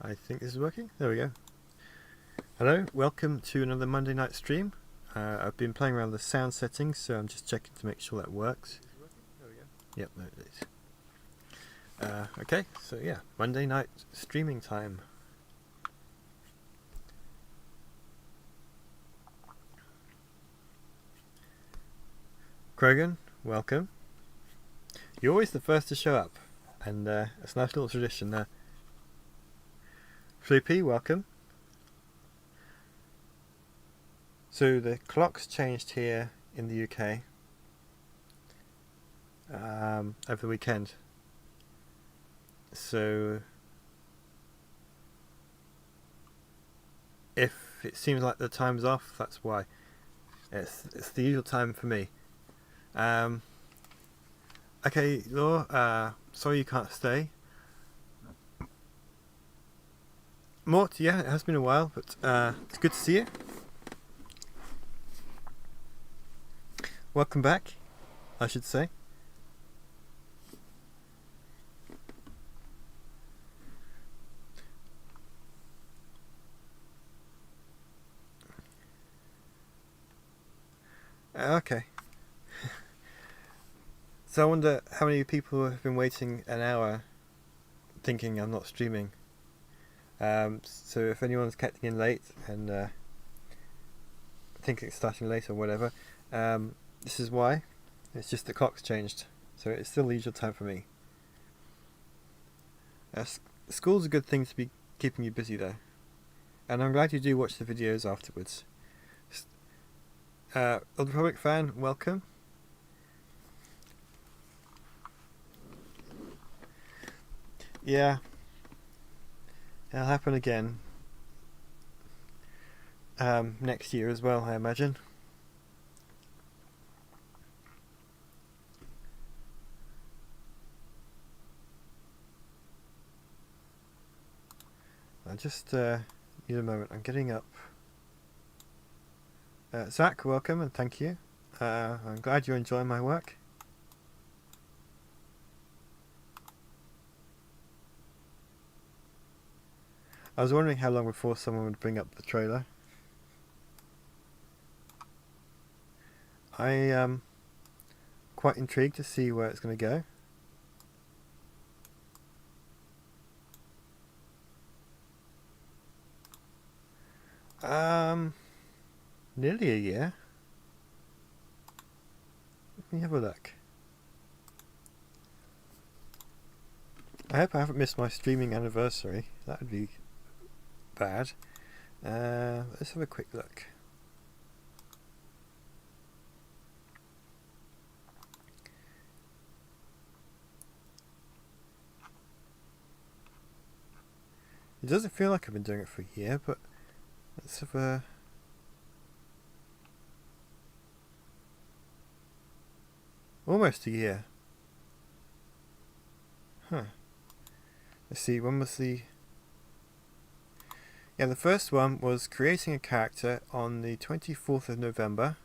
I think this is working. There we go. Hello, welcome to another Monday night stream. I've been playing around with the sound settings, so I'm just checking to make sure that works. Yep, there it is. Okay, so yeah, Monday night streaming time. Krogan, welcome. You're always the first to show up, and it's a nice little tradition there. Floopy, welcome. So the clock's changed here in the UK over the weekend. So if it seems like the time's off, that's why. It's the usual time for me. Okay, Law, sorry you can't stay. Mort, yeah, it has been a while, but it's good to see you. Welcome back, I should say. Okay. So I wonder how many people have been waiting an hour thinking I'm not streaming. So if anyone's catching in late and thinking it's starting late or whatever, this is why. It's just the clock's changed, so it's still the usual time for me. School's a good thing to be keeping you busy though, and I'm glad you do watch the videos afterwards. Old Republic fan, welcome. Yeah, it'll happen again next year as well, I imagine. I just need a moment. I'm getting up. Zach, welcome and thank you. I'm glad you're enjoying my work. I was wondering how long before someone would bring up the trailer. I am quite intrigued to see where it's going to go. Nearly a year. Let me have a look. I hope I haven't missed my streaming anniversary. That would be bad. Let's have a quick look. It doesn't feel like I've been doing it for a year, but let's have a... Almost a year. Huh. Let's see, when was the... Yeah, the first one was creating a character on the 24th of November,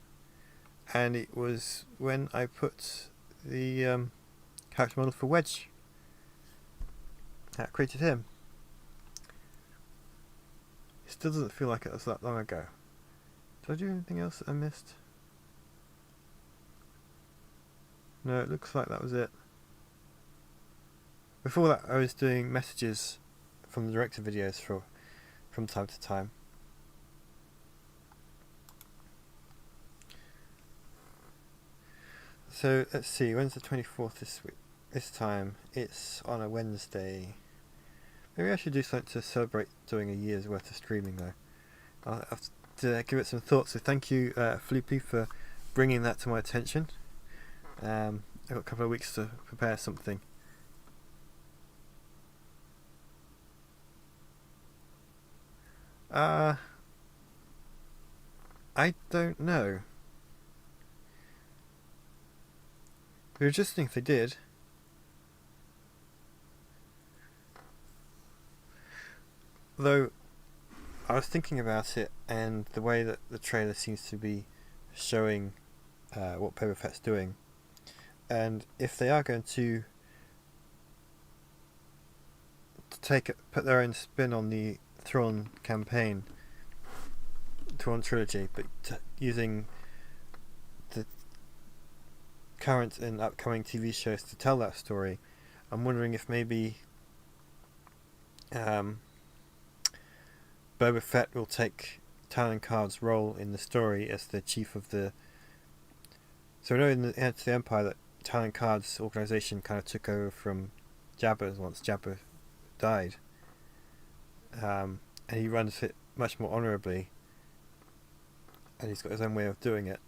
and it was when I put the character model for Wedge. I created him. It still doesn't feel like it was that long ago. Did I do anything else that I missed? No, it looks like that was it. Before that I was doing messages from the director videos from time to time. So let's see, when's the 24th this week? This time it's on a Wednesday. Maybe I should do something to celebrate doing a year's worth of streaming though. I'll have to give it some thought, so thank you Floopy for bringing that to my attention. I've got a couple of weeks to prepare something. I don't know. It would just think if they did. Though I was thinking about it, and the way that the trailer seems to be showing what Boba Fett's doing, and if they are going to to put their own spin on the Thrawn campaign, Thrawn trilogy, but using the current and upcoming TV shows to tell that story. I'm wondering if maybe Boba Fett will take Talon Karrde's role in the story as the chief of the... So we know in the Heir to the Empire that Talon Karrde's organisation kind of took over from Jabba's once Jabba died. And he runs it much more honourably. And he's got his own way of doing it.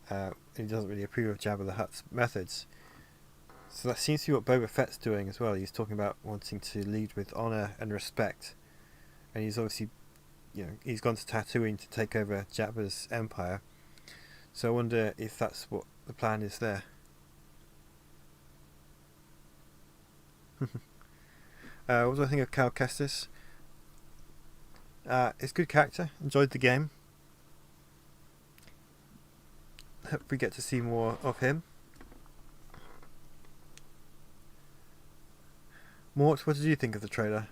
And he doesn't really approve of Jabba the Hutt's methods. So that seems to be what Boba Fett's doing as well. He's talking about wanting to lead with honour and respect. And he's obviously, he's gone to Tatooine to take over Jabba's empire. So I wonder if that's what the plan is there. What do I think of Cal Kestis? It's a good character. Enjoyed the game. Hope we get to see more of him. Mort, what did you think of the trailer?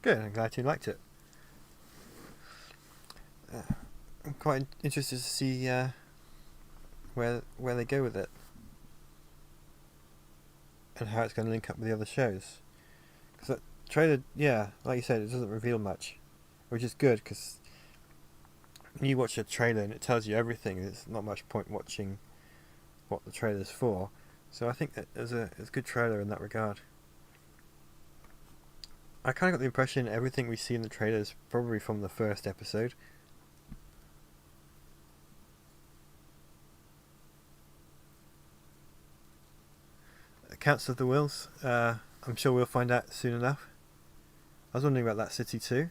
Good, I'm glad you liked it. I'm quite interested to see where they go with it and how it's going to link up with the other shows. Because that trailer, like you said, it doesn't reveal much, which is good because when you watch a trailer and it tells you everything, there's not much point watching what the trailer's for. So I think that it's a good trailer in that regard. I kind of got the impression everything we see in the trailer is probably from the first episode. Council of the Wills. I'm sure we'll find out soon enough. I was wondering about that city too.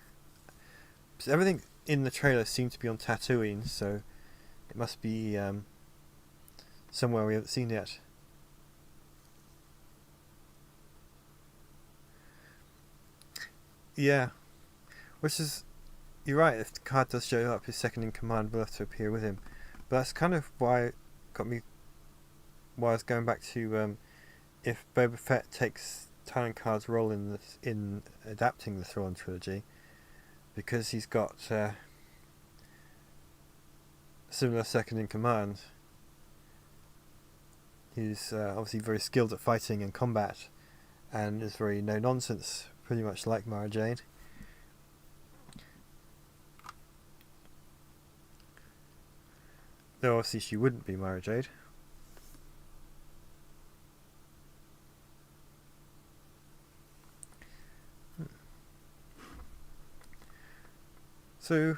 So everything in the trailer seemed to be on Tatooine, so it must be somewhere we haven't seen yet. Yeah, which is, you're right, if the card does show up, his second in command will have to appear with him. But that's kind of why I was going back to if Boba Fett takes Talon Karrde's role in adapting the Thrawn trilogy, because he's got a similar second in command. He's obviously very skilled at fighting and combat, and is very no nonsense, pretty much like Mara Jade. Though obviously she wouldn't be Mara Jade. So,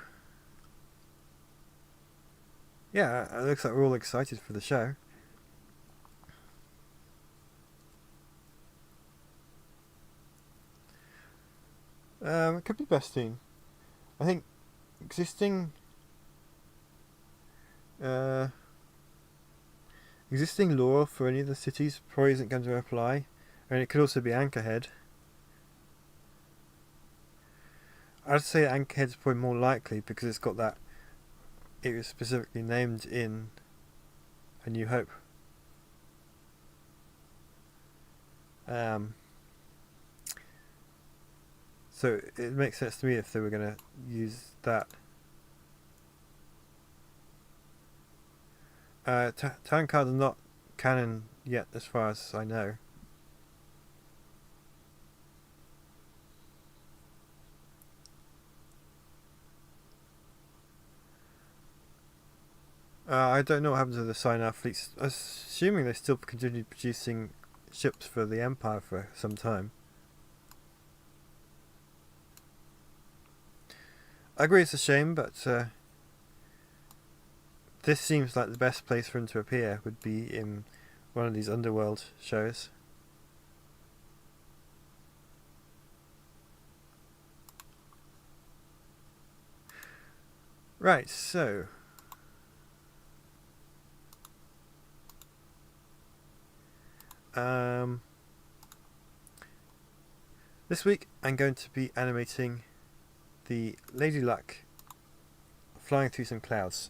yeah, it looks like we're all excited for the show. It could be best team. I think existing lore for any of the cities probably isn't going to apply, and it could also be Anchorhead. I'd say Anchorhead's probably more likely because it's got that. It was specifically named in A New Hope. So it makes sense to me if they were going to use that. Talon Karrde are not canon yet, as far as I know. I don't know what happened to the Sinai fleets. Assuming they still continued producing ships for the Empire for some time. I agree it's a shame, but this seems like the best place for him to appear would be in one of these underworld shows. Right, so This week I'm going to be animating the Lady Luck flying through some clouds.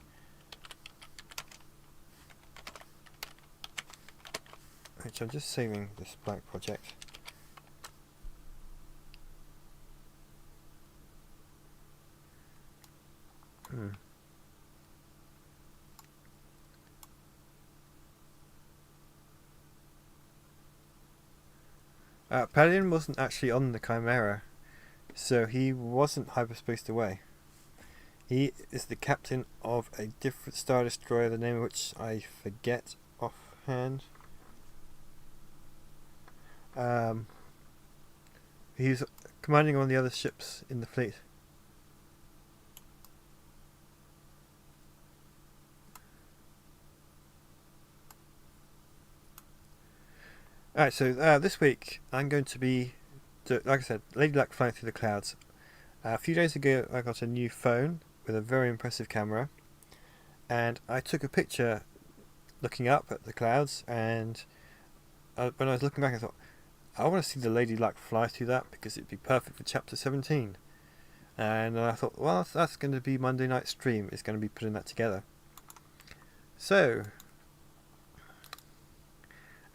Which I'm just saving this blank project. Paladin wasn't actually on the Chimera, so he wasn't hyperspaced away. He is the captain of a different Star Destroyer, the name of which I forget offhand. He's commanding one of the other ships in the fleet. Alright, so this week I'm going to be, like I said, Lady Luck flying through the clouds. A few days ago I got a new phone with a very impressive camera, and I took a picture looking up at the clouds, and when I was looking back I thought, I want to see the Lady Luck fly through that because it'd be perfect for chapter 17. And I thought, well, that's going to be Monday night stream, is going to be putting that together. So,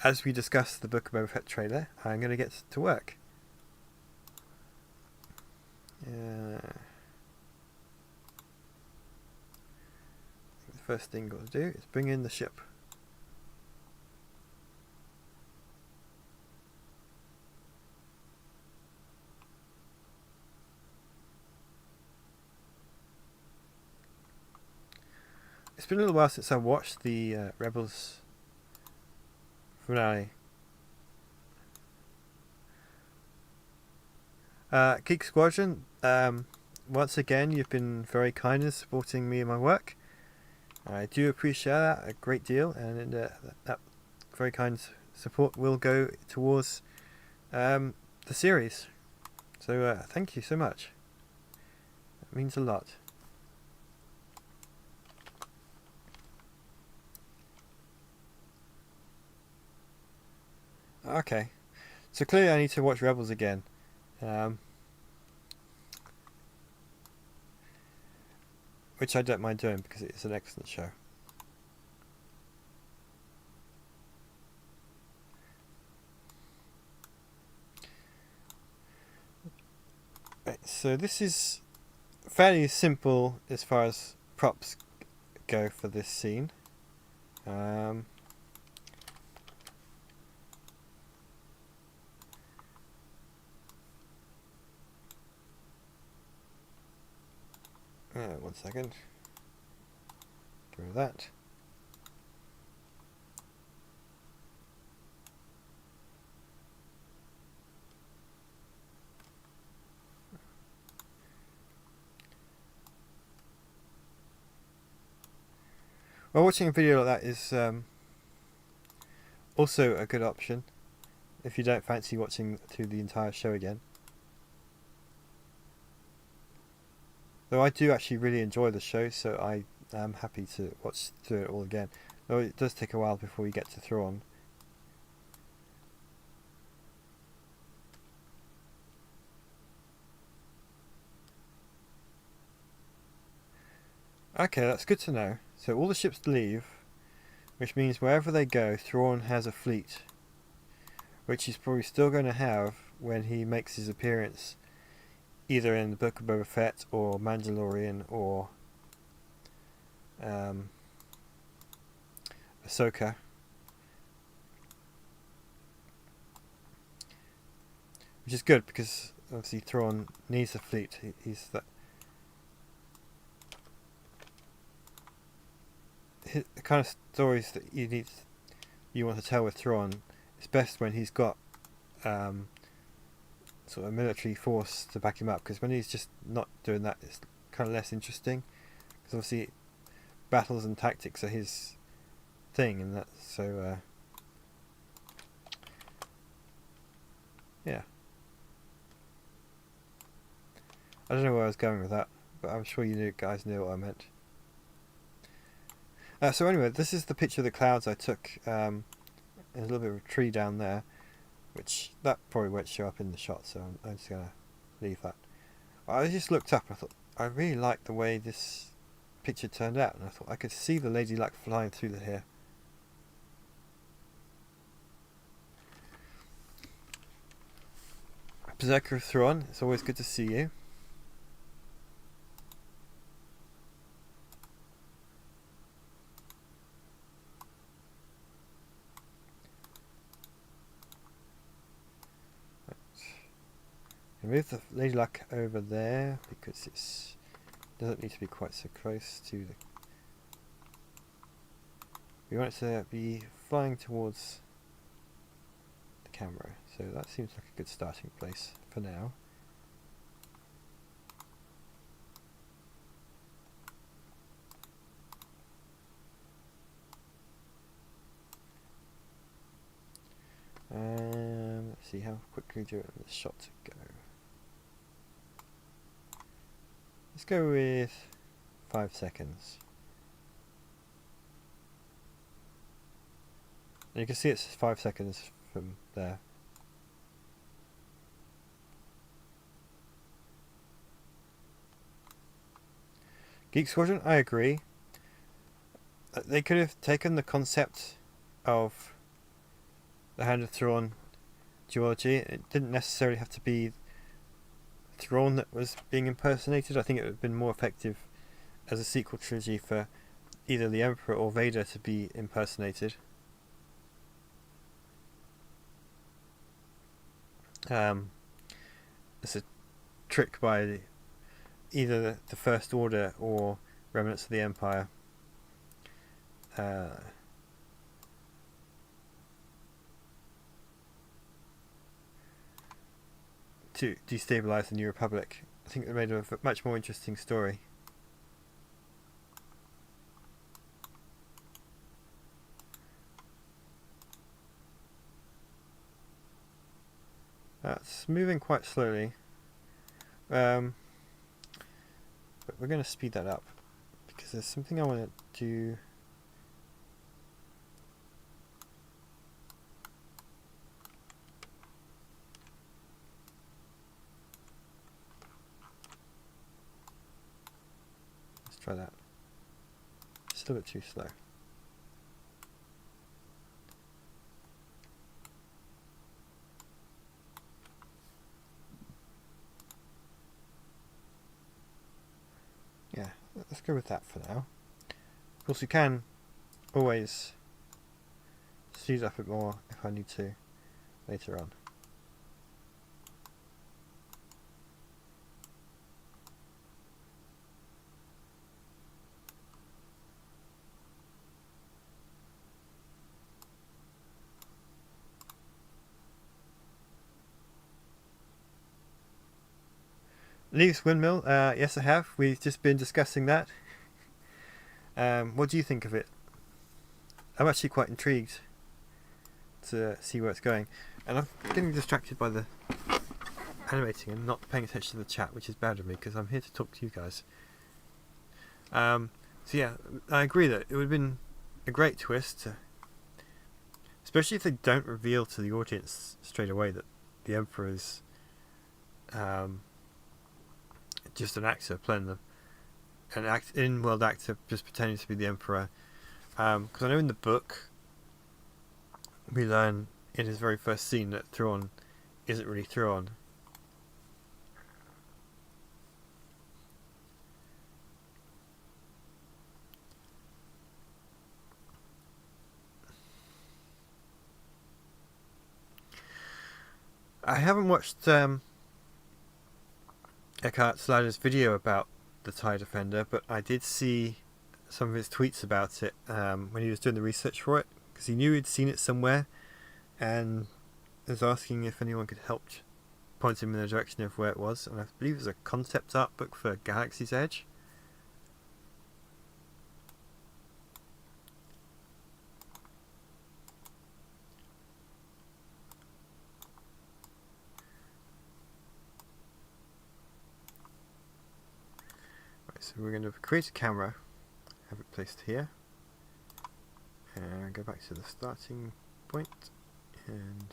as we discuss the Book of Boba Fett trailer, I'm going to get to work. The first thing got to do is bring in the ship. It's been a little while since I watched the Rebels finale. Geek Squadron, once again you've been very kind in supporting me in my work. I do appreciate that a great deal, and that very kind support will go towards the series. So thank you so much. It means a lot. Okay, so clearly I need to watch Rebels again. Which I don't mind doing because it's an excellent show. Right, so this is fairly simple as far as props go for this scene. One second. Get rid of that. Well, watching a video like that is also a good option if you don't fancy watching through the entire show again. Though I do actually really enjoy the show, so I am happy to watch through it all again. Though it does take a while before we get to Thrawn. Okay, that's good to know. So all the ships leave, which means wherever they go, Thrawn has a fleet. Which he's probably still going to have when he makes his appearance either in the Book of Boba Fett or Mandalorian or Ahsoka. Which is good because obviously Thrawn needs a fleet. He's that. The kind of stories that you want to tell with Thrawn, it's best when he's got sort of a military force to back him up, because when he's just not doing that, it's kind of less interesting, because obviously battles and tactics are his thing, and that's so yeah. I don't know where I was going with that, but I'm sure you guys knew what I meant. So anyway, this is the picture of the clouds I took there's a little bit of a tree down there, which that probably won't show up in the shot, so I'm just gonna leave that. I just looked up. I thought I really liked the way this picture turned out, and I thought I could see the lady luck flying through the here. Berserker of Thrawn, it's always good to see you. Move the Lady Luck over there because it doesn't need to be quite so close to the. We want it to be flying towards the camera, so that seems like a good starting place for now. Let's see how quickly do you want the shot to go. Let's go with 5 seconds. And you can see it's 5 seconds from there. Geek Squadron, I agree. They could have taken the concept of the Hand of Thrawn duology. It didn't necessarily have to be Thrawn that was being impersonated. I think it would have been more effective as a sequel trilogy for either the Emperor or Vader to be impersonated. It's a trick by either the First Order or remnants of the Empire. To destabilise the New Republic. I think it made a much more interesting story. That's moving quite slowly, but we're going to speed that up because there's something I want to do. Try that. It's a little bit too slow. Yeah, let's go with that for now. Of course, you can always speed up a bit more if I need to later on. Leaves Windmill, yes I have. We've just been discussing that. What do you think of it? I'm actually quite intrigued to see where it's going. And I'm getting distracted by the animating and not paying attention to the chat, which is bad of me because I'm here to talk to you guys. So yeah, I agree that it would have been a great twist, especially if they don't reveal to the audience straight away that the Emperor is just an actor playing an in-world actor just pretending to be the Emperor. Because I know in the book we learn in his very first scene that Thrawn isn't really Thrawn. I haven't watched Eckhart Slider's video about the TIE Defender, but I did see some of his tweets about it when he was doing the research for it, because he knew he'd seen it somewhere and was asking if anyone could help point him in the direction of where it was, and I believe it was a concept art book for Galaxy's Edge. So we're going to create a camera, have it placed here, and go back to the starting point, and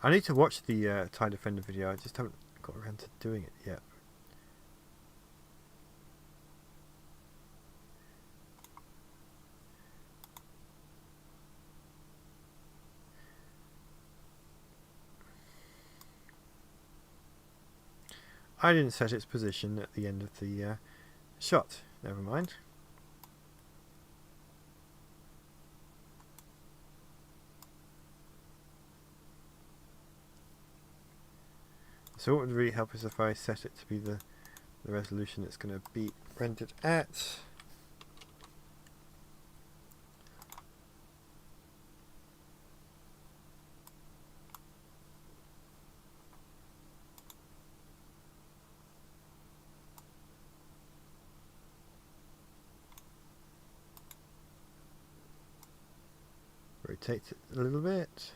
I need to watch the TIE Defender video. I just haven't got around to doing it yet. I didn't set its position at the end of the shot. Never mind. So what would really help is if I set it to be the resolution it's going to be rendered at. Rotate it a little bit.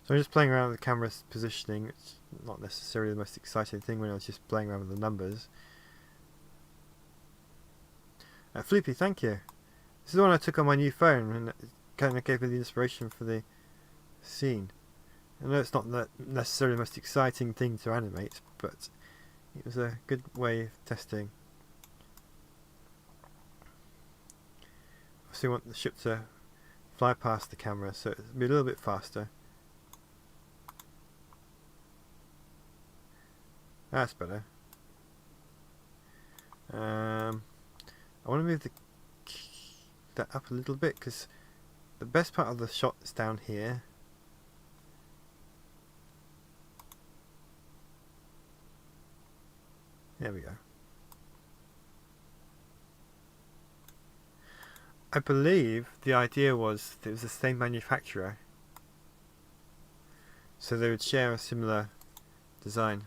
So I'm just playing around with the camera's positioning. It's not necessarily the most exciting thing when I was just playing around with the numbers. Floopy, thank you. This is the one I took on my new phone, and it kind of gave me the inspiration for the scene. I know it's not necessarily the most exciting thing to animate, but it was a good way of testing. I still want the ship to fly past the camera, so it'll be a little bit faster. That's better. I want to move that up a little bit, because the best part of the shot is down here. There we go. I believe the idea was that it was the same manufacturer, so they would share a similar design.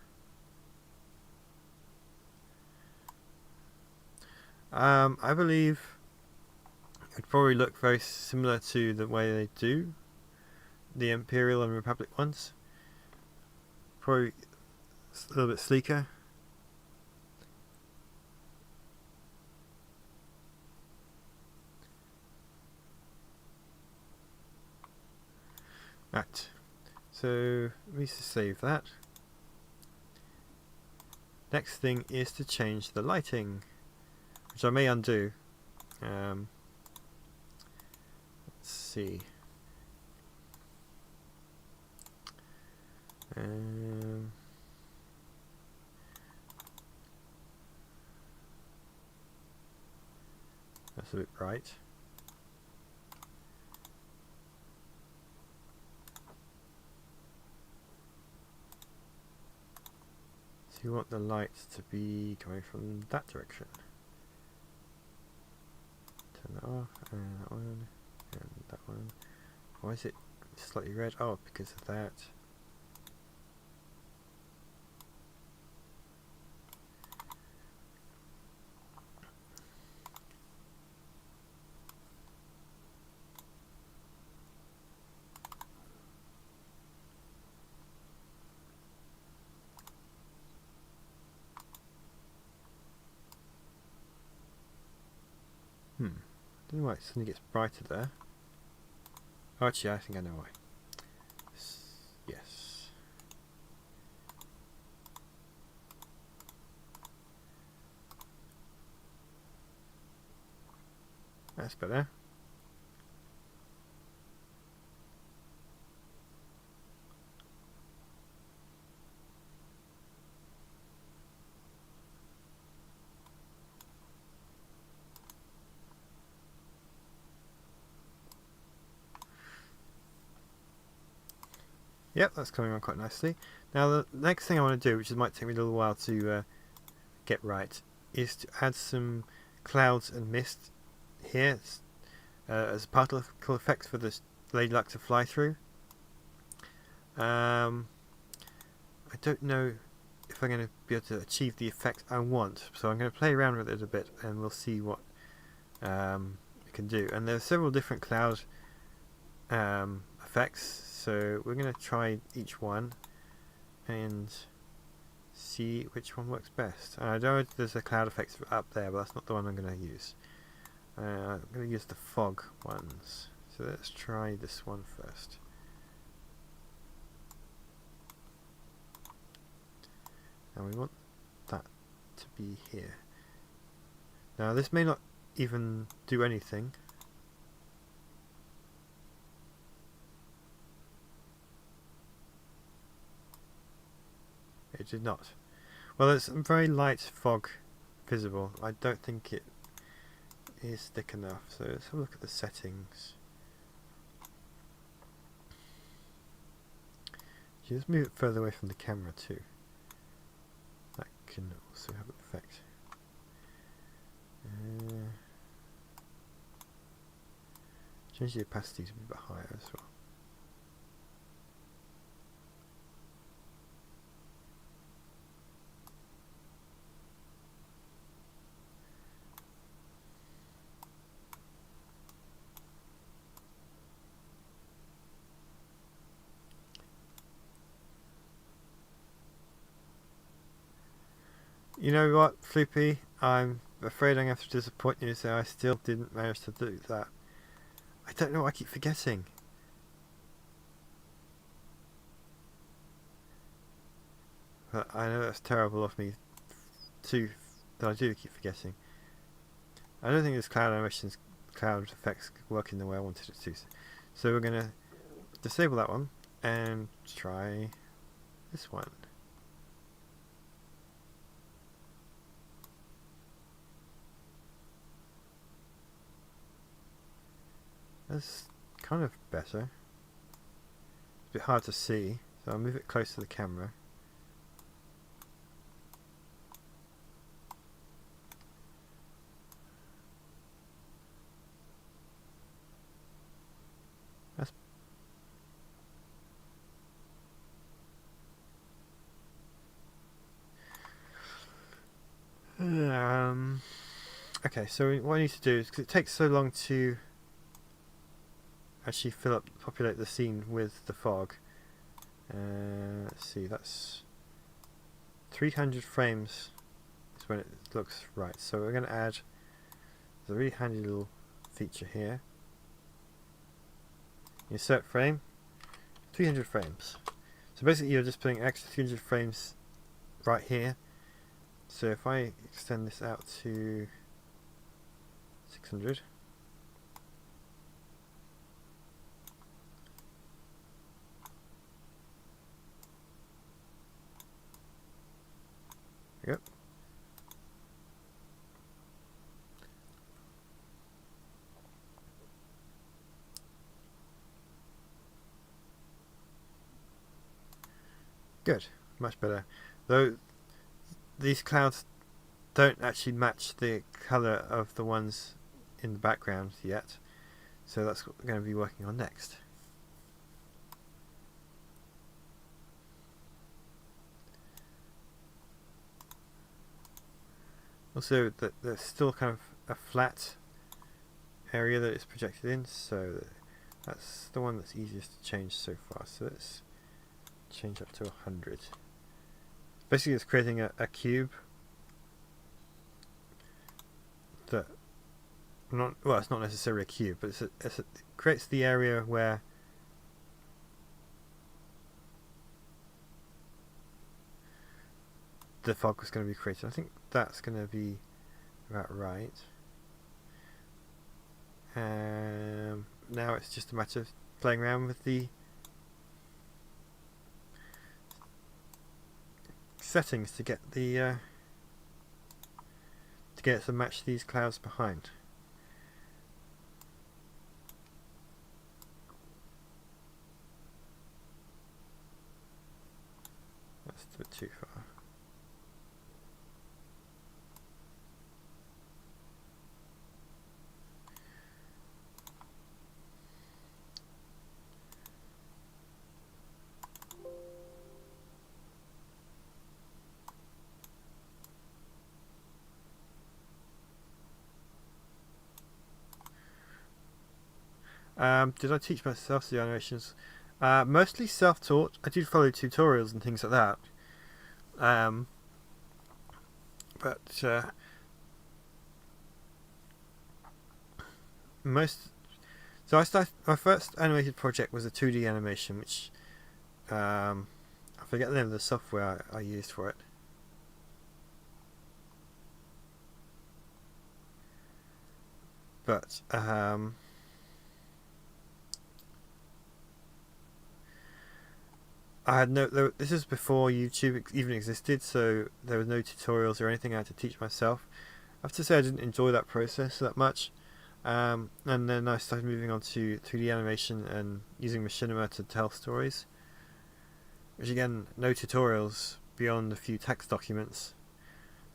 I believe it would probably look very similar to the way they do the Imperial and Republic ones. Probably a little bit sleeker. Right, so let me just save that. Next thing is to change the lighting, which I may undo. Let's see. That's a bit bright. So you want the lights to be coming from that direction. Turn that off, and that one, and that one. Why is it slightly red? Oh, because of that. I don't know why it suddenly gets brighter there. Oh, actually, I think I know why. Yes. That's better. Yep, that's coming on quite nicely. Now the next thing I want to do, which might take me a little while to get right, is to add some clouds and mist here as a particle effect for the Lady Luck to fly through. I don't know if I'm going to be able to achieve the effect I want, so I'm going to play around with it a bit and we'll see what it can do. And there are several different cloud effects, so we're going to try each one and see which one works best. I know there's a cloud effects up there, but that's not the one I'm going to use. I'm going to use the fog ones. So let's try this one first. And we want that to be here. Now this may not even do anything. It did not. Well, there's some very light fog visible. I don't think it is thick enough. So let's have a look at the settings. You just move it further away from the camera too. That can also have an effect. Change the opacity to be a bit higher as well. You know what, Floopy? I'm afraid I'm going to have to disappoint you, so I still didn't manage to do that. I don't know, I keep forgetting. But I know that's terrible of me too, that I do keep forgetting. I don't think this cloud animations, cloud effects working the way I wanted it to. So we're going to disable that one and try this one. That's kind of better. It's a bit hard to see, so I'll move it close to the camera. That's okay, so what I need to do is, because it takes so long to actually populate the scene with the fog. Let's see, that's 300 frames is when it looks right. So we're going to add a really handy little feature here. Insert frame, 300 frames. So basically you're just putting extra 300 frames right here. So if I extend this out to 600, yep. Good, much better. Though these clouds don't actually match the colour of the ones in the background yet, so that's what we're going to be working on next. Also, there's still kind of a flat area that it's projected in, so that's the one that's easiest to change so far. So let's change up to 100. Basically, it's creating a cube that it's not necessarily a cube, but it creates the area where the fog was going to be created. I think that's going to be about right. Now it's just a matter of playing around with the settings to get the to get it to match these clouds behind. That's a bit too far. Did I teach myself to do animations? Mostly self-taught. I did follow tutorials and things like that. But most. So I started. My first animated project was a 2D animation, which I forget the name of the software I used for it. But I had no. This is before YouTube even existed, so there was no tutorials or anything. I had to teach myself. I have to say I didn't enjoy that process that much. And then I started moving on to 3D animation and using machinima to tell stories. Which again, no tutorials beyond a few text documents.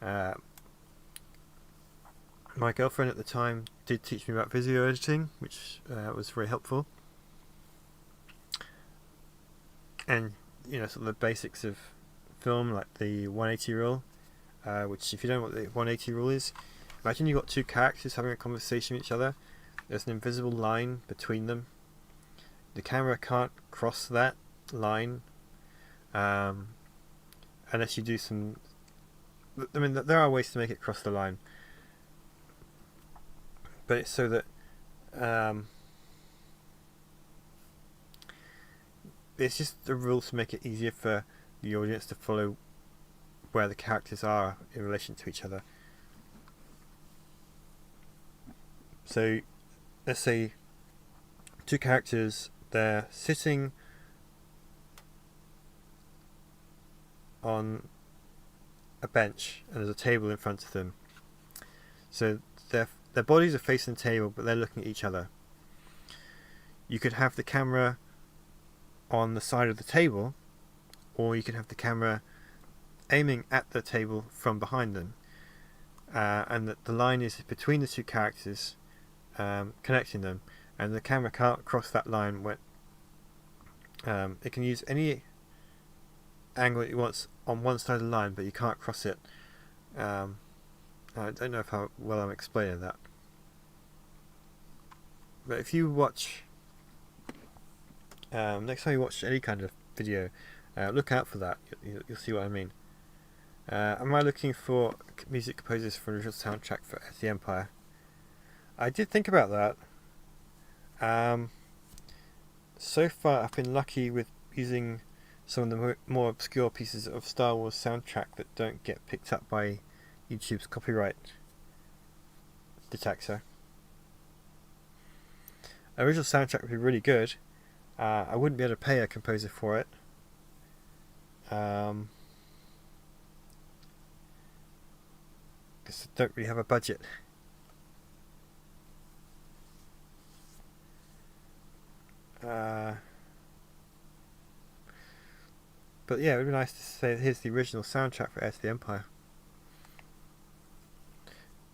My girlfriend at the time did teach me about video editing, which was very helpful. And sort of the basics of film, like the 180 rule, which if you don't know what the 180 rule is, imagine you've got two characters having a conversation with each other. There's an invisible line between them. The camera can't cross that line unless you do some... I mean, there are ways to make it cross the line, but it's so that it's just the rule to make it easier for the audience to follow where the characters are in relation to each other. So let's say two characters, they're sitting on a bench and there's a table in front of them. So their bodies are facing the table, but they're looking at each other. You could have the camera on the side of the table, or you could have the camera aiming at the table from behind them, and that the line is between the two characters, connecting them, and the camera can't cross that line. When it can use any angle it wants on one side of the line, but you can't cross it. I don't know how well I'm explaining that, but if you watch next time you watch any kind of video, look out for that. You'll see what I mean. Am I looking for music composers for an original soundtrack for Heirs of the Empire? I did think about that. So far I've been lucky with using some of the more obscure pieces of Star Wars soundtrack that don't get picked up by YouTube's copyright detector. Original soundtrack would be really good. I wouldn't be able to pay a composer for it. Because I don't really have a budget. But yeah, it would be nice to say here's the original soundtrack for Heirs of the Empire.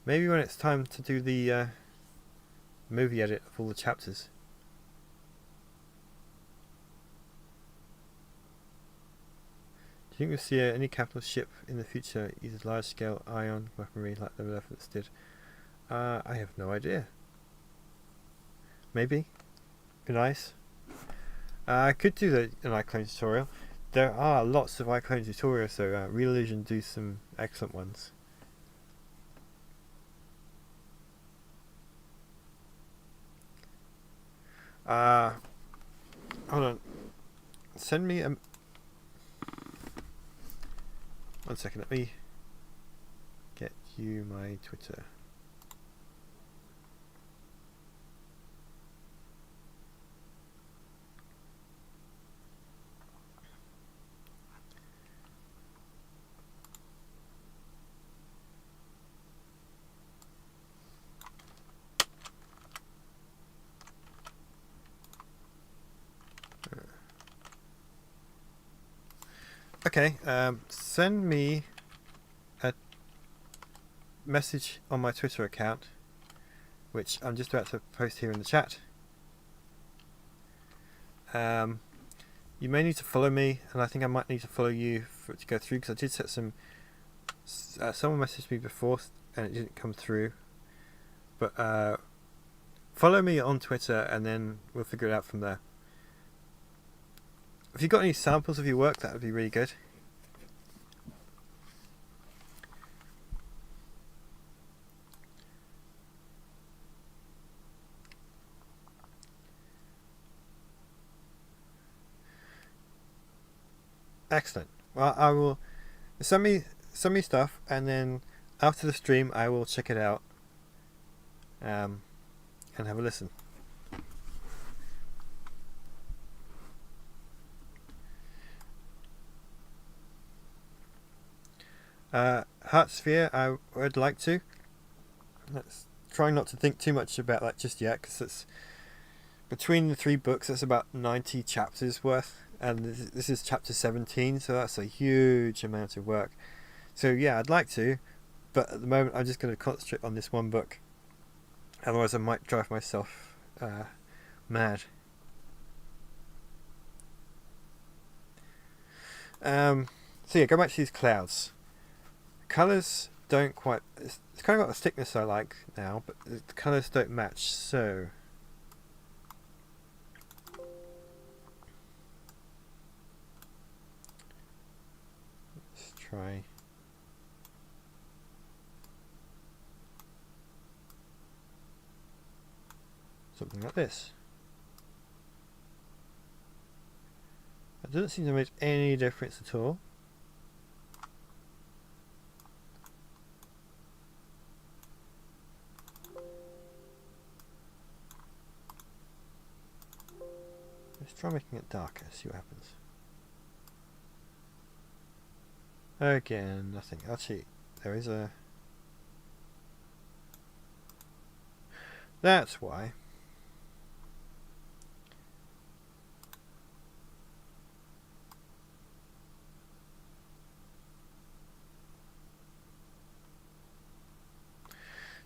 Maybe when it's time to do the movie edit of all the chapters. Do you think we'll see any capital ship in the future use large-scale ion weaponry like the Elephants did? I have no idea. Maybe. Be nice. I could do an iClone tutorial. There are lots of iClone tutorials, so Real Illusion do some excellent ones. Hold on. Send me a... One second, let me get you my Twitter. Okay, send me a message on my Twitter account, which I'm just about to post here in the chat. You may need to follow me, and I think I might need to follow you for it to go through, because I did set some... someone messaged me before, and it didn't come through. But follow me on Twitter and then we'll figure it out from there. If you've got any samples of your work, that would be really good. Excellent. Well, I will send me stuff, and then after the stream I will check it out and have a listen. Heart Sphere, I would like to. Let's try not to think too much about that just yet, because it's between the 3 books. That's about 90 chapters worth, and this is chapter 17, so that's a huge amount of work. So yeah, I'd like to, but at the moment I'm just going to concentrate on this one book. Otherwise I might drive myself mad. So yeah, go back to these clouds. Colours don't quite... It's kind of got the thickness I like now, but the colours don't match, so... Let's try... something like this. That doesn't seem to make any difference at all. Let's try making it darker, see what happens. Again, nothing. Actually, there is a... That's why.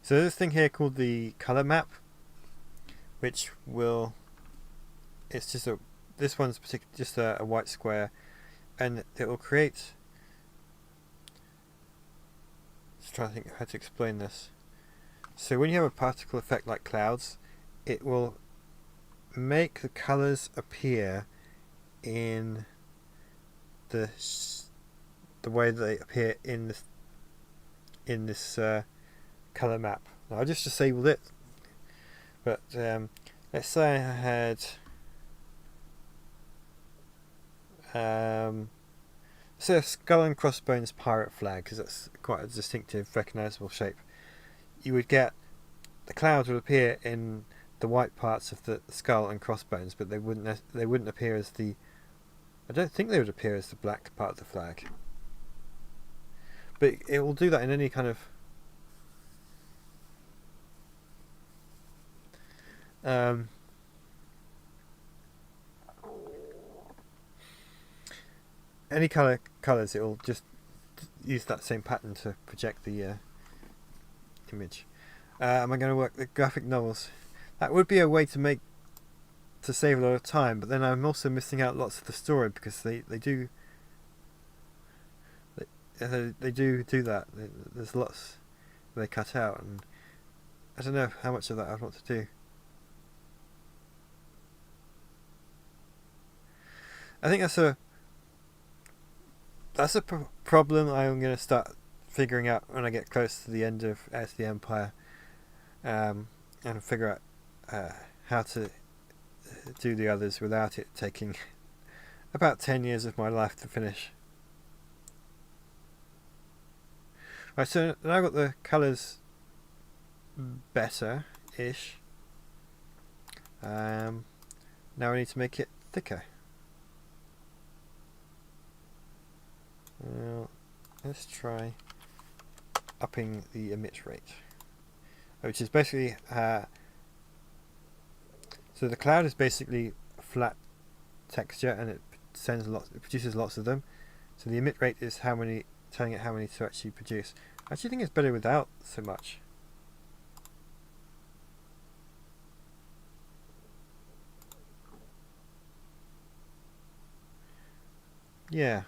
So there's this thing here called the color map, which will... It's just a... This one's just a white square, and it will create... Just trying to think how to explain this. So when you have a particle effect like clouds, it will make the colors appear in the way that they appear in this color map. Now I just disabled it, but let's say I had say a skull and crossbones pirate flag, because that's quite a distinctive, recognizable shape. You would get the clouds would appear in the white parts of the skull and crossbones, but they wouldn't appear as the... I don't think they would appear as the black part of the flag. But it will do that in any kind of any colours. It will just use that same pattern to project the image. Am I going to work the graphic novels? That would be a way to save a lot of time, but then I'm also missing out lots of the story, because they do that. There's lots they cut out, and I don't know how much of that I want to do. I think that's a problem I'm going to start figuring out when I get close to the end of Heirs of the Empire, and figure out how to do the others without it taking about 10 years of my life to finish. Right, so now I've got the colours better-ish. Now I need to make it thicker. Well, let's try upping the emit rate, which is basically so the cloud is basically a flat texture, and it produces lots of them. So the emit rate is telling it how many to actually produce. I actually think it's better without so much. Yeah.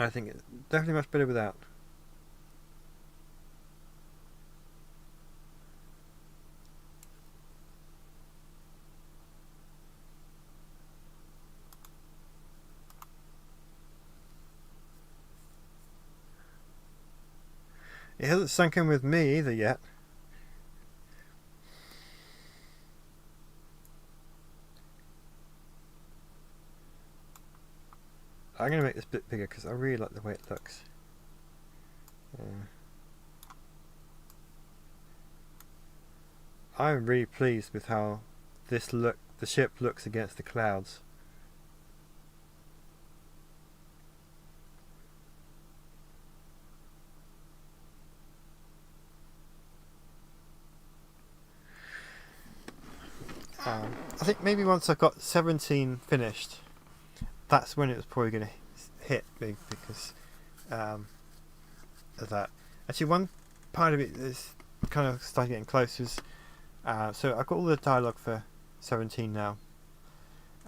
I think it's definitely much better without. It hasn't sunk in with me either yet. I'm going to make this bit bigger because I really like the way it looks. I'm really pleased with how the ship looks against the clouds. I think maybe once I've got 17 finished, that's when it was probably going to hit me because of that. Actually, one part of it is kind of starting getting close. So I've got all the dialogue for 17 now.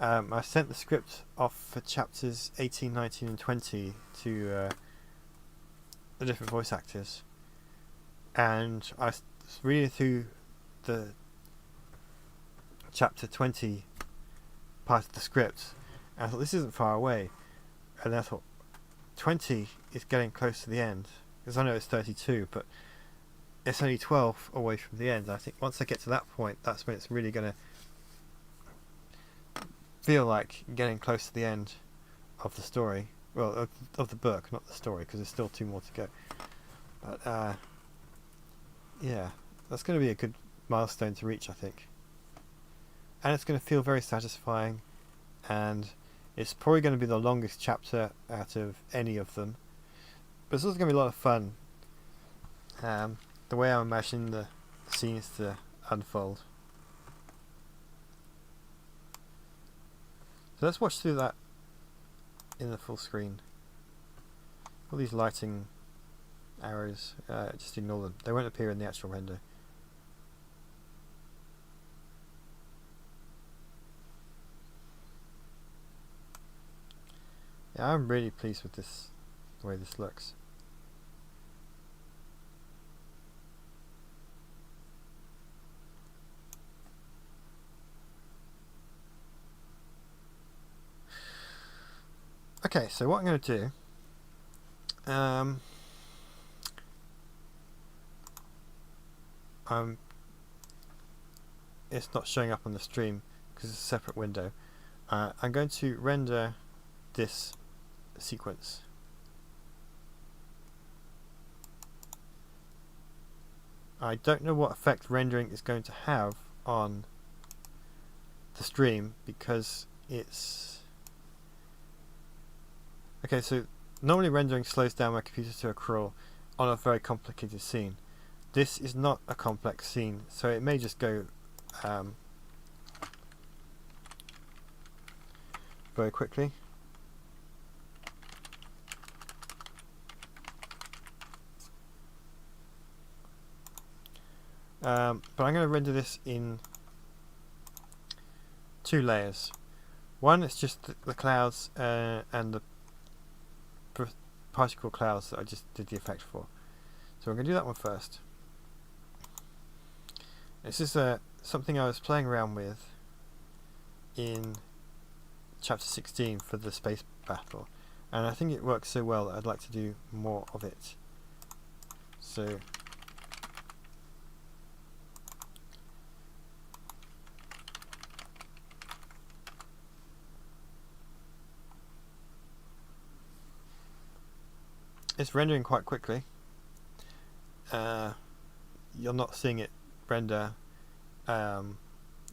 I sent the script off for chapters 18, 19 and 20 to the different voice actors, and I was reading through the chapter 20 part of the script, and I thought this isn't far away, and then I thought 20 is getting close to the end, because I know it's 32, but it's only 12 away from the end. I think once I get to that point, that's when it's really going to feel like getting close to the end of the story. Well, of the book, not the story, because there's still 2 more to go. But yeah, that's going to be a good milestone to reach, I think. And it's going to feel very satisfying, and it's probably going to be the longest chapter out of any of them. But it's also going to be a lot of fun. The way I'm imagining the scenes to unfold. So let's watch through that in the full screen. All these lighting arrows, just ignore them. They won't appear in the actual render. Yeah, I'm really pleased with this, the way this looks. Okay, so what I'm going to do, it's not showing up on the stream because it's a separate window. I'm going to render this sequence. I don't know what effect rendering is going to have on the stream because it's... Okay, so normally rendering slows down my computer to a crawl on a very complicated scene. This is not a complex scene, so it may just go very quickly. But I'm going to render this in 2 layers. One is just the clouds and the particle clouds that I just did the effect for. So I'm going to do that one first. This is something I was playing around with in chapter 16 for the space battle, and I think it works so well that I'd like to do more of it. So it's rendering quite quickly. You're not seeing it render. You're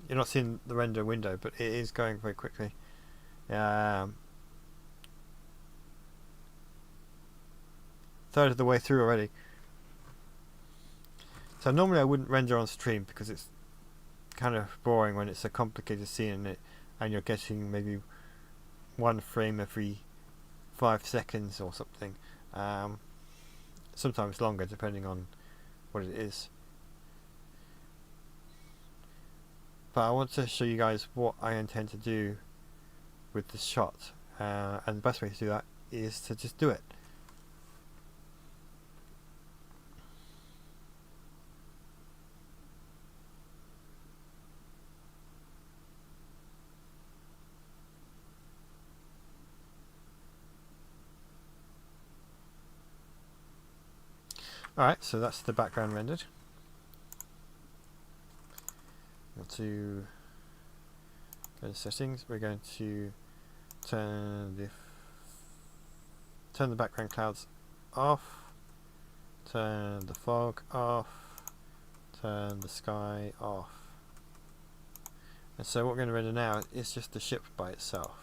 not seeing the render window, but it is going very quickly. Third of the way through already. So normally I wouldn't render on stream because it's kind of boring when it's a complicated scene and you're getting maybe 1 frame every 5 seconds or something. Sometimes longer depending on what it is. But I want to show you guys what I intend to do with this shot, and the best way to do that is to just do it. Alright, so that's the background rendered. Go to settings. We're going to turn the background clouds off, turn the fog off, turn the sky off. And so what we're going to render now is just the ship by itself.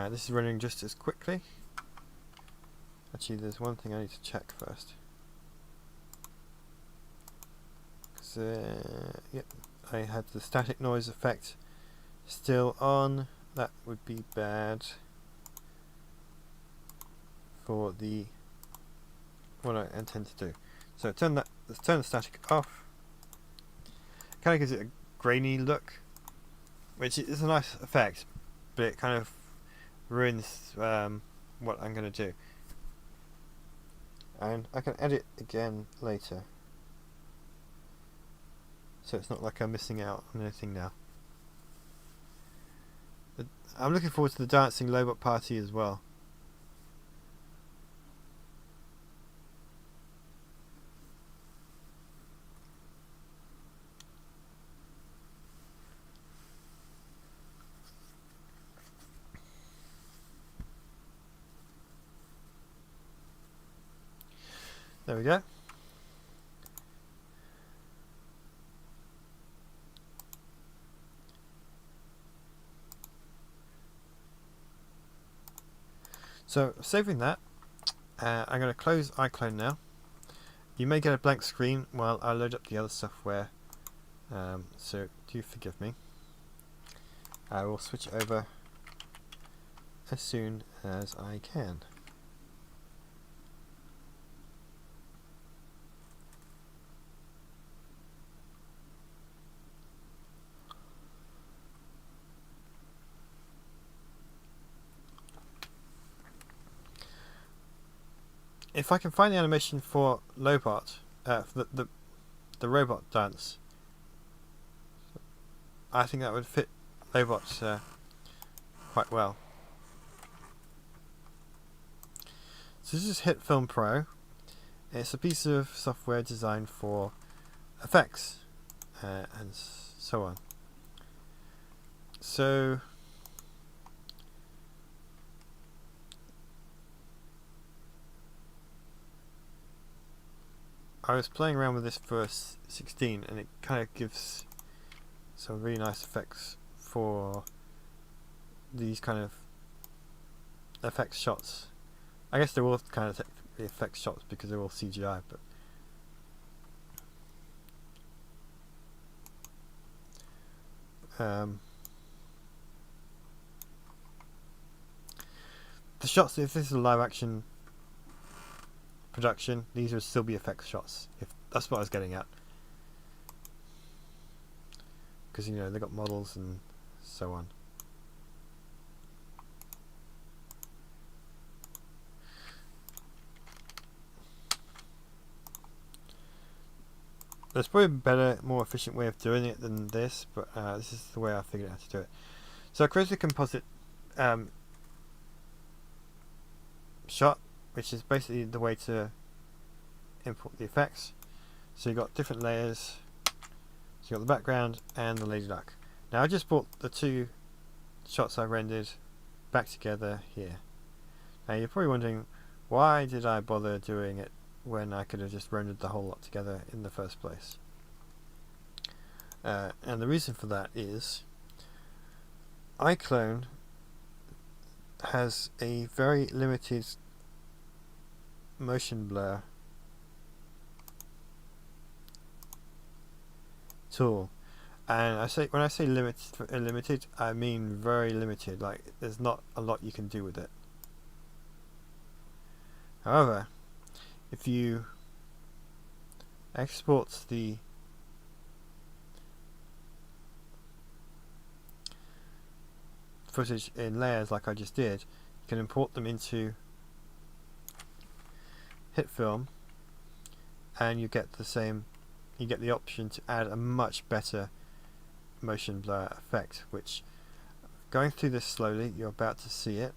This is running just as quickly. Actually, there's one thing I need to check first. Yep, I had the static noise effect still on. That would be bad for what I intend to do. So let's turn the static off. Kind of gives it a grainy look, which is a nice effect, but it kind of ruins what I'm going to do. And I can edit again later, so it's not like I'm missing out on anything now. I'm looking forward to the dancing Lobot party as well. There we go. So saving that, I'm going to close iClone now. You may get a blank screen while I load up the other software, so do forgive me. I will switch over as soon as I can. If I can find the animation for Lobot, for the robot dance, I think that would fit Lobot quite well. So this is Hitfilm Pro. It's a piece of software designed for effects and so on. So I was playing around with this for 16, and it kind of gives some really nice effects for these kind of effects shots. I guess they're all kind of technically effects shots because they're all CGI, but the shots, if this is a live action production, these would still be effects shots, if that's what I was getting at, because you know they got models and so on. There's probably a better, more efficient way of doing it than this, but this is the way I figured out how to do it. So I created a composite shot, which is basically the way to import the effects. So you've got different layers. So you've got the background and the lady duck. Now I just brought the two shots I rendered back together here. Now you're probably wondering, why did I bother doing it when I could have just rendered the whole lot together in the first place? And the reason for that is iClone has a very limited motion blur tool, And when I say limited, I mean very limited. Like, there's not a lot you can do with it. However, if you export the footage in layers like I just did, you can import them into Hitfilm, and you get the same. You get the option to add a much better motion blur effect, which, going through this slowly, you're about to see it.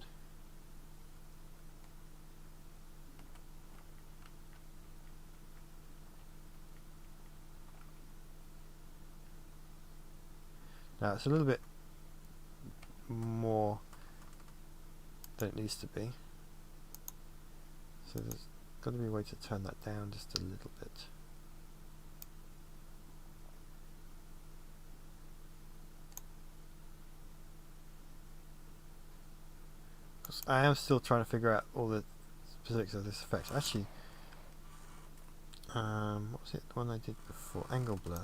Now it's a little bit more than it needs to be, so there's got to be a way to turn that down just a little bit. I am still trying to figure out all the specifics of this effect. Actually, what was it? The one I did before? Angle blur.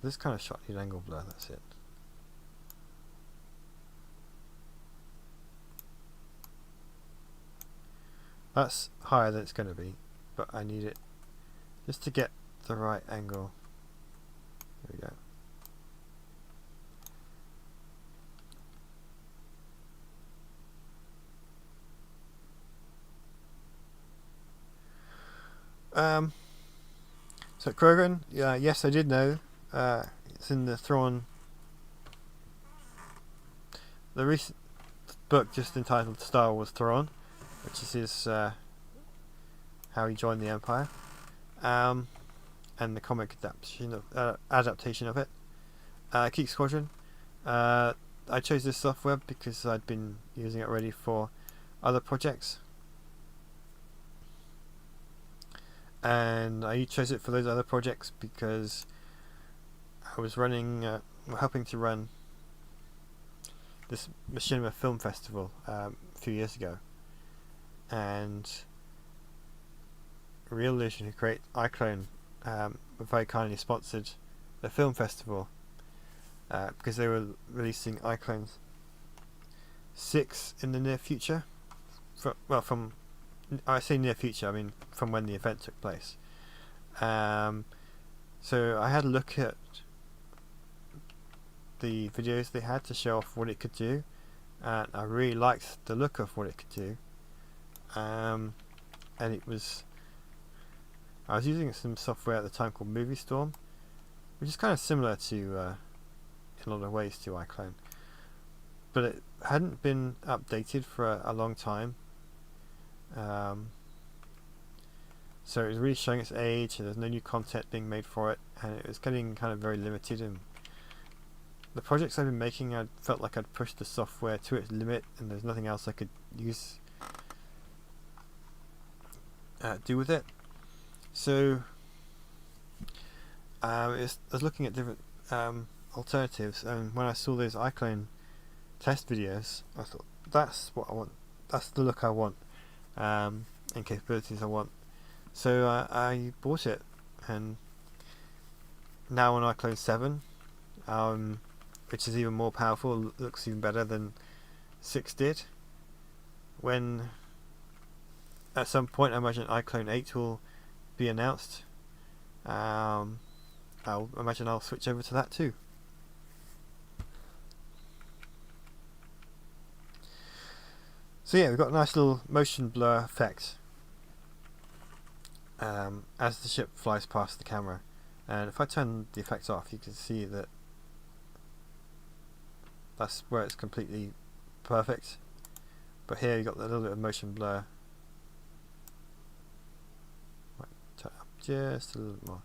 This kind of shot needs angle blur. That's it. That's higher than it's going to be, but I need it just to get the right angle. Here we go. So Krogan, yes, I did know. It's in the Thrawn. The recent book just entitled Star Wars Thrawn, which is his how he joined the Empire, and the comic adaptation of it. Kashyyyk Squadron. I chose this software because I'd been using it already for other projects, and I chose it for those other projects because I was helping to run this Machinima Film Festival a few years ago, and Real Illusion, who create iClone, very kindly sponsored the film festival because they were releasing iClone 6 in the near future. From I say near future, I mean from when the event took place. So I had a look at the videos they had to show off what it could do, and I really liked the look of what it could do. And I was using some software at the time called Movie Storm, which is kind of similar to in a lot of ways to iClone, but it hadn't been updated for a long time. So it was really showing its age, and there's no new content being made for it, and it was getting kind of very limited. And the projects I've been making, I felt like I'd pushed the software to its limit, and there's nothing else I could do with it. So I was looking at different alternatives, and when I saw those iClone test videos, I thought, that's what I want. That's the look I want, and capabilities I want. So I bought it, and now on iClone 7, which is even more powerful, looks even better than 6 did. When at some point I imagine iClone 8 will be announced, I'll imagine I'll switch over to that too. So yeah, we've got a nice little motion blur effect as the ship flies past the camera, and if I turn the effects off, you can see that that's where it's completely perfect. But here you got a little bit of motion blur. Might turn it up just a little bit more.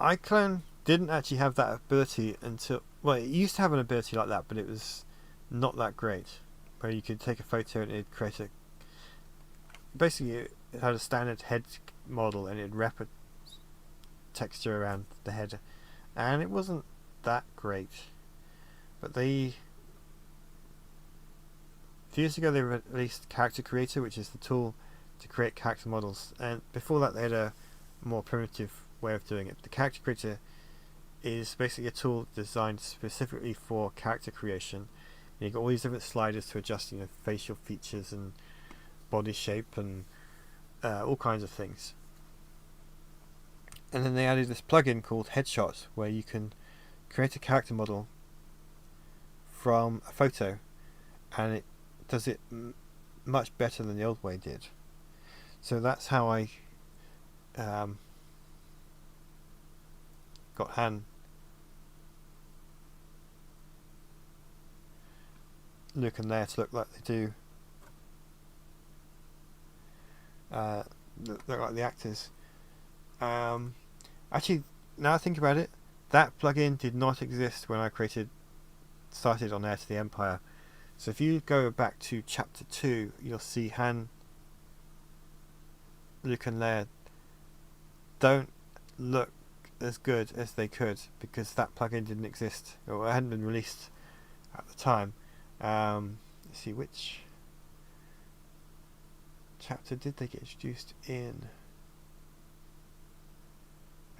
iClone didn't actually have that ability until, well, it used to have an ability like that, but it was not that great, where you could take a photo and it'd create basically it had a standard head model and it'd wrap a texture around the head, and it wasn't that great. But they few years ago they released Character Creator, which is the tool to create character models, and before that they had a more primitive way of doing it. The Character Creator is basically a tool designed specifically for character creation. You've got all these different sliders to adjust, facial features and body shape and all kinds of things. And then they added this plugin called Headshot, where you can create a character model from a photo, and it does it much better than the old way did. So that's how I got Han, Luke and Leia to look like they do, look like the actors. Actually, now I think about it, that plugin did not exist when I started on Heir to the Empire. So if you go back to chapter 2, you'll see Han, Luke and Leia don't look as good as they could because that plugin didn't exist, or it hadn't been released at the time. Let's see, which chapter did they get introduced in?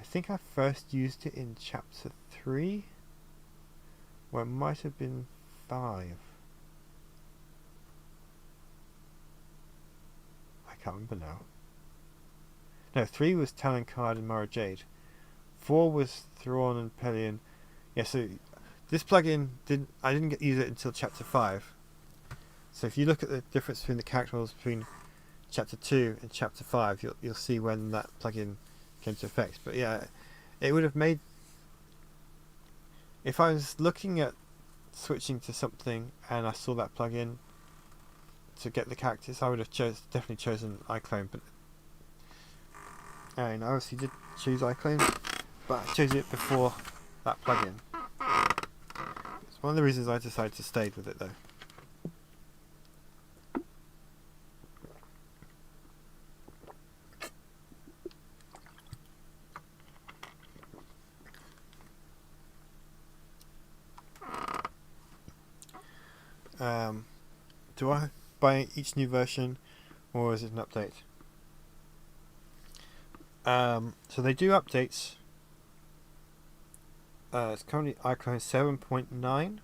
I think I first used it in chapter 3, or it might have been 5. I can't remember now. No, 3 was Talon Card and Mara Jade. 4 was Thrawn and Pelion. Yeah, so this plugin I didn't use it until chapter 5. So if you look at the difference between the character models between chapter 2 and chapter 5, you'll see when that plugin came to effect. But yeah, it would have made, if I was looking at switching to something and I saw that plugin to get the characters, I would have definitely chosen iClone. But I obviously did choose iClone, but I chose it before that plugin. It's one of the reasons I decided to stay with it, though. Do I buy each new version, or is it an update? So they do updates. It's currently iClone 7.9.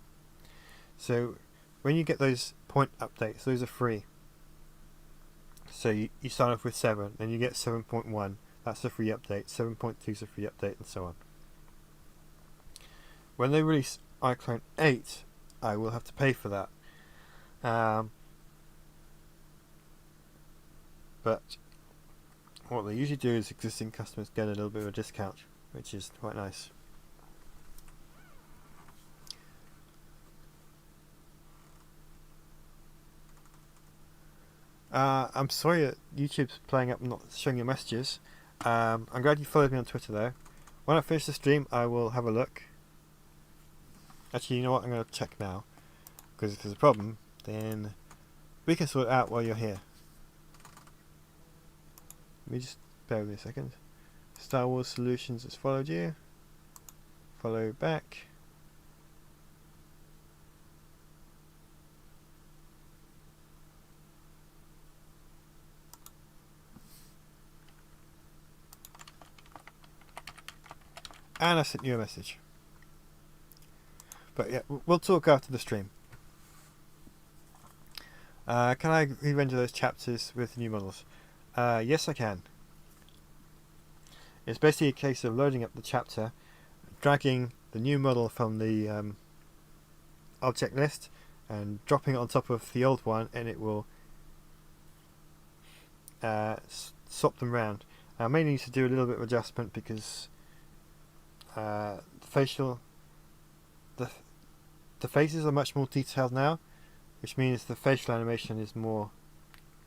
So when you get those point updates, those are free. So you start off with 7, then you get 7.1. That's a free update. 7.2 is a free update, and so on. When they release iClone 8, I will have to pay for that. But what they usually do is existing customers get a little bit of a discount, which is quite nice. I'm sorry that YouTube's playing up and not showing your messages. I'm glad you followed me on Twitter though. When I finish the stream, I will have a look. Actually, you know what? I'm going to check now. Because if there's a problem, then we can sort it out while you're here. Let me just bear with me a second. Star Wars Solutions has followed you. Follow back. And I sent you a message. But yeah, we'll talk after the stream. Can I re-render those chapters with new models? Yes, I can. It's basically a case of loading up the chapter, dragging the new model from the object list, and dropping it on top of the old one, and it will swap them round. I may need to do a little bit of adjustment because the faces are much more detailed now, which means the facial animation is more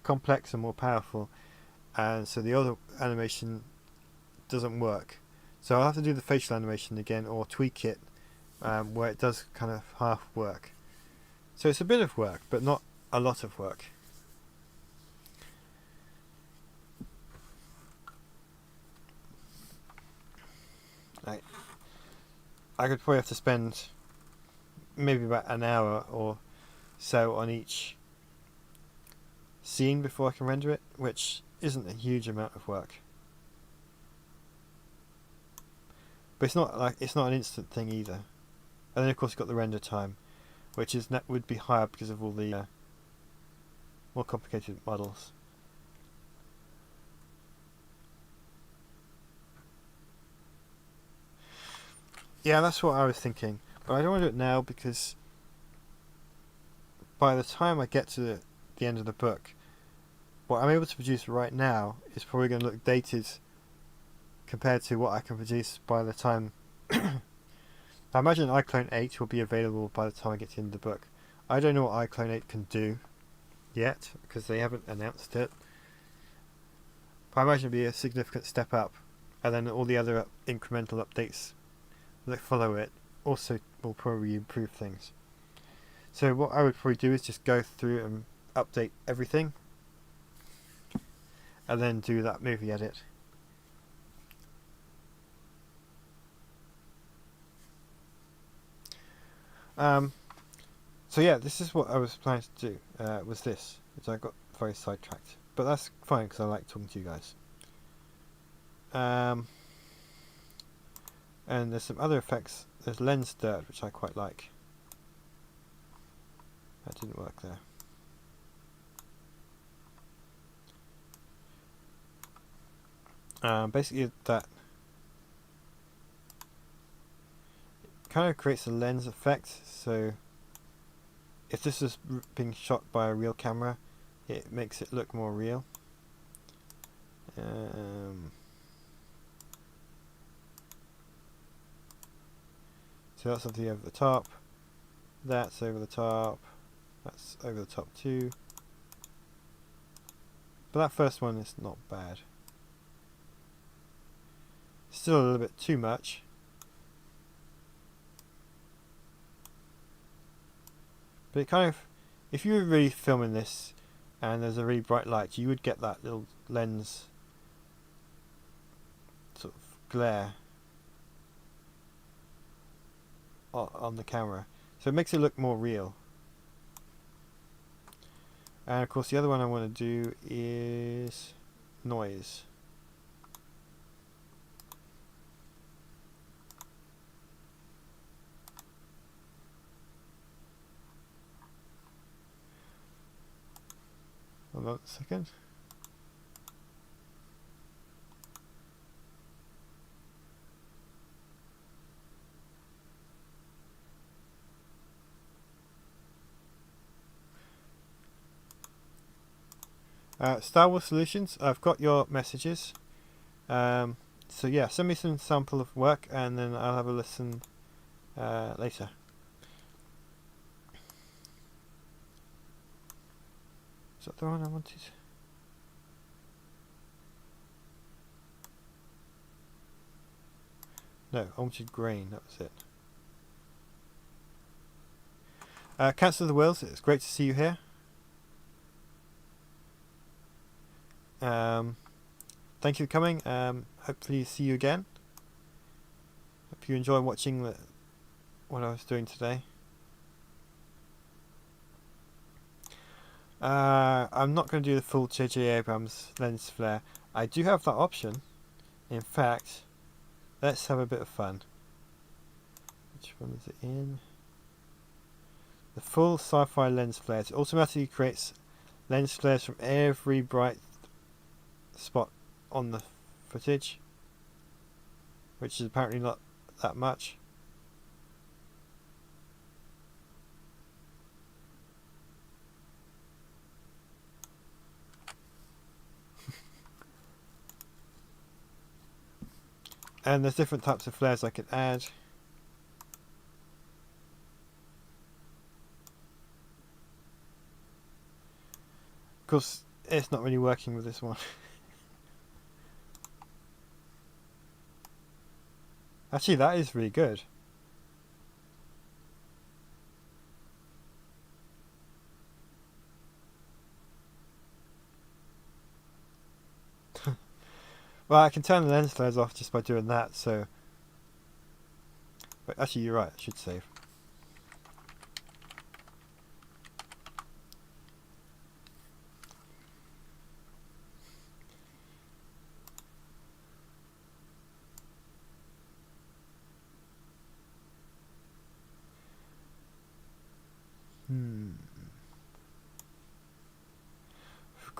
complex and more powerful, and so the other animation doesn't work. So I'll have to do the facial animation again, or tweak it where it does kind of half work. So it's a bit of work, but not a lot of work. I could probably have to spend maybe about an hour or so on each scene before I can render it, which isn't a huge amount of work. But it's not an instant thing either. And then of course you've got the render time, which would be higher because of all the more complicated models. Yeah, that's what I was thinking, but I don't want to do it now because by the time I get to the end of the book, what I'm able to produce right now is probably going to look dated compared to what I can produce by the time I imagine iClone 8 will be available by the time I get to the end of the book. I don't know what iClone 8 can do yet because they haven't announced it, but I imagine it'll be a significant step up, and then all the other incremental updates that follow it also will probably improve things. So what I would probably do is just go through and update everything and then do that movie edit. So yeah, this is what I was planning to do, was this, which I got very sidetracked, but that's fine because I like talking to you guys. And there's some other effects. There's lens dirt, which I quite like. That didn't work there. Basically that kind of creates a lens effect, so if this is being shot by a real camera, it makes it look more real. So that's obviously over the top, that's over the top, that's over the top too. But that first one is not bad. Still a little bit too much. But it kind of, if you were really filming this and there's a really bright light, you would get that little lens sort of glare on the camera. So it makes it look more real. And of course the other one I want to do is noise. Hold on a second. Star Wars Solutions, I've got your messages. So yeah, send me some sample of work and then I'll have a listen later. Is that the one I wanted? No, I wanted grain, that was it. Cancer of the Wheels, it's great to see you here. Thank you for coming. Hopefully see you again. Hope you enjoy watching what I was doing today. I'm not going to do the full J.J. Abrams lens flare. I do have that option. In fact, let's have a bit of fun. Which one is it in? The full Sci-Fi lens flare. It automatically creates lens flares from every bright spot on the footage, which is apparently not that much. And there's different types of flares I can add. Of course, it's not really working with this one. Actually, that is really good. Well, I can turn the lens flares off just by doing that, so... But actually, you're right, I should save.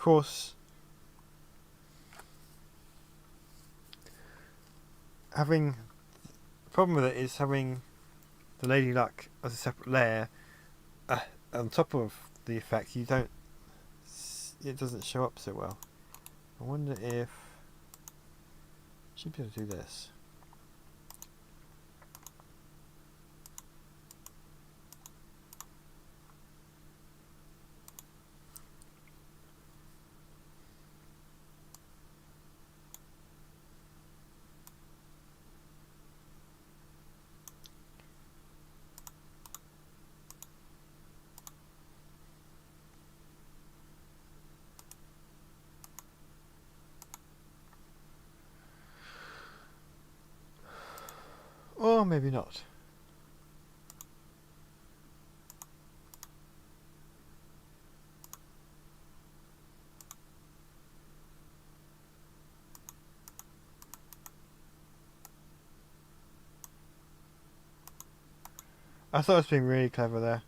course, the problem with it is having the Lady Luck as a separate layer on top of the effect. It doesn't show up so well. I wonder if I should be able to do this. Or maybe not. I thought I was being really clever there.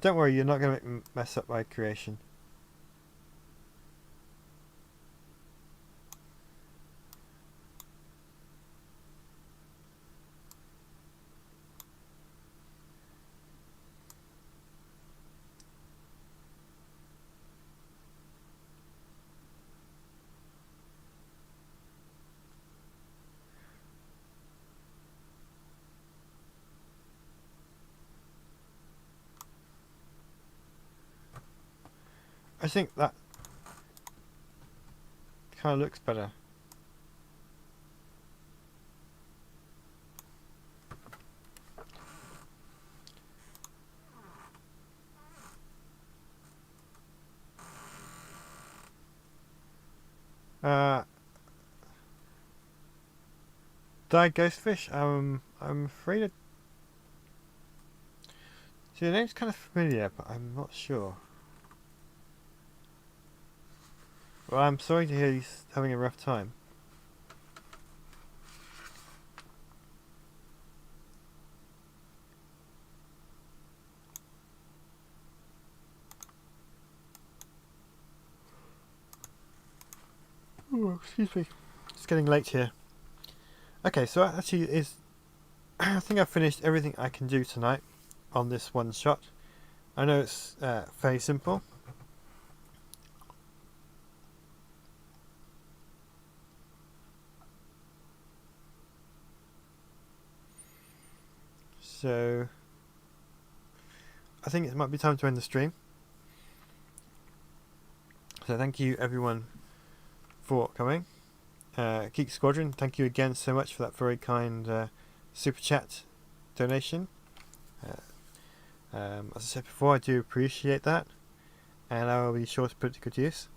Don't worry, you're not going to mess up my creation. I think that kind of looks better. Died Ghostfish? I'm afraid it... See, the name's kind of familiar, but I'm not sure. Well, I'm sorry to hear he's having a rough time. Oh, excuse me. It's getting late here. Okay, so actually I think I've finished everything I can do tonight on this one shot. I know it's very simple. So I think it might be time to end the stream. So thank you everyone for coming. Geek Squadron, thank you again so much for that very kind super chat donation. As I said before, I do appreciate that, and I will be sure to put it to good use.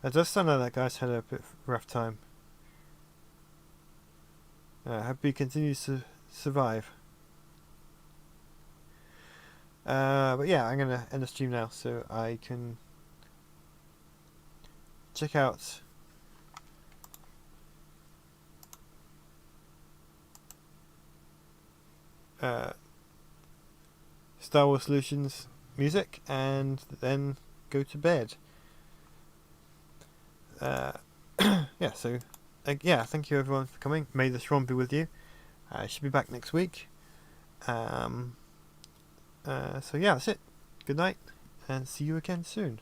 It does sound like that guy's had a bit of a rough time. Hope he continues to survive. But yeah, I'm going to end the stream now so I can check out Star Wars Solutions music and then go to bed. Yeah, so yeah, thank you everyone for coming. May the Strong be with you. I should be back next week. So yeah, that's it. Good night and see you again soon.